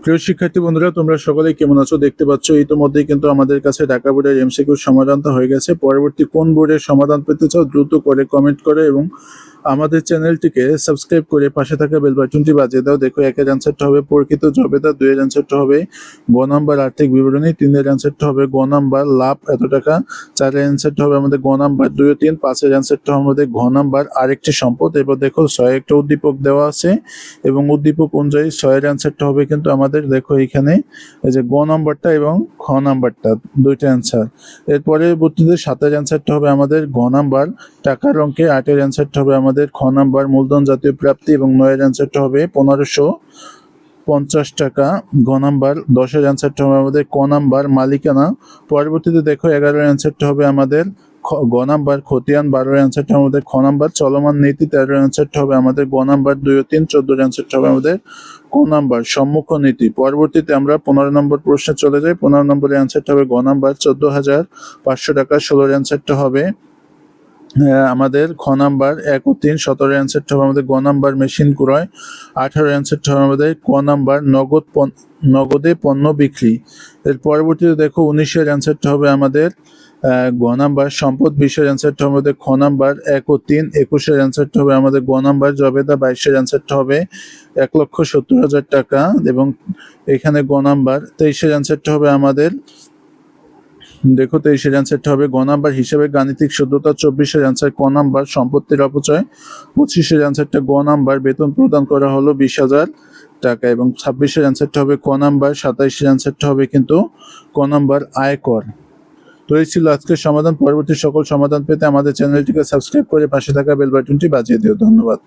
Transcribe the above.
প্রিয় শিক্ষার্থী বন্ধুরা, তোমরা সকলেই কেমন আছো? দেখতে পাচ্ছ ইতিমধ্যেই কিন্তু আমাদের কাছে ঢাকা বোর্ডের এমসিকিউ সমাধানটা হয়ে গেছে। পরবর্তী কোন বোর্ডের সমাধান পেতে চাও দ্রুত করে কমেন্ট করে এবং আমাদের চ্যানেলটিকে সাবস্ক্রাইব করে পাশে থাকা বেল বাটনটি বাজিয়ে দাও। দেখো, একের অ্যান্সারটা হবে প্রকৃত জবেদা, দুইয়ের অ্যান্সারটা হবে গ নাম্বার আর্থিক বিবরণী, তিনের অ্যান্সারটা হবে গ নাম্বার লাভ এত টাকা, চারের অ্যান্সারটা হবে আমাদের গ নাম্বার 2 ও 3, পাঁচের অ্যান্সারটা হবে আমাদের ঘ নাম্বার আরেকটি সম্পদ। এবার দেখো, ছয় একটা উদ্দীপক দেওয়া আছে এবং উদ্দীপক অনুযায়ী ছয়ের অ্যান্সারটা হবে কিন্তু আমাদের, দেখো এখানে এই যে গ নাম্বারটা এবং খ নাম্বারটা দুইটা অ্যান্সার। এর পরবর্তীতে সাতের অ্যান্সারটা হবে আমাদের ঘ নাম্বার টাকার অঙ্কে, আটের অ্যান্সারটা হবে আমাদের খ নাম্বার মূলধন জাতীয় প্রাপ্তি এবং নয়ের অ্যান্সারটা হবে 1550 টাকা ঘ নাম্বার, দশের অ্যান্সারটা হবে আমাদের ক নাম্বার মালিকানা। পরবর্তীতে দেখো, 11এর অ্যান্সারটা হবে আমাদের গ নাম্বার খতিয়ান, 12এর অ্যান্সারটা আমাদের খ নাম্বার চলমান নীতি, 13এর অ্যান্সারটা হবে আমাদের গ নাম্বার 2 ও 3, 14এর অ্যান্সারটা হবে আমাদের ক নাম্বার সম্মুখ নীতি। পরবর্তীতে আমরা 15 নম্বর প্রশ্নে চলে যাই। 15 নম্বরের অ্যান্সারটা হবে গ নাম্বার 14,500 টাকা, 16এর অ্যান্সারটা হবে আমাদের খ নাম্বার 1 ও 3, 17এর অ্যান্সারটা হবে আমাদের গ নাম্বার মেশিন ক্রয়, 18এর অ্যান্সারটা হবে আমাদের ক নাম্বার নগদে পণ্য বিক্রি। এর পরবর্তীতে দেখো, 19এর অ্যান্সারটা হবে আমাদের গ নাম্বার সম্পদ, 20এর অ্যান্সারটা হবে আমাদের খ নাম্বার 1 ও 3, 21এর অ্যান্সারটা হবে আমাদের গ নাম্বার জবেদা, 22এর অ্যান্সারটা হবে 1,70,000 টাকা এবং এখানে গ নাম্বার। 23এর অ্যান্সারটা হবে আমাদের, দেখো 23এর অ্যান্সারটা হবে গ নাম্বার হিসাবে গাণিতিক শুদ্ধতা, 24এর অ্যান্সার ক নাম্বার সম্পত্তির অপচয়, 25এর অ্যান্সারটা গ নাম্বার বেতন প্রদান করা হলো 20,000 টাকা এবং 26এর অ্যান্সারটা হবে ক নাম্বার, 27এর অ্যান্সারটা হবে কিন্তু ক নাম্বার আয়কর। তো এই ছিল আজকের সমাধান। পরবর্তী সকল সমাধান পেতে আমাদের চ্যানেলটিকে সাবস্ক্রাইব করে পাশে থাকা বেল বাটনটি বাজিয়ে দিও। ধন্যবাদ।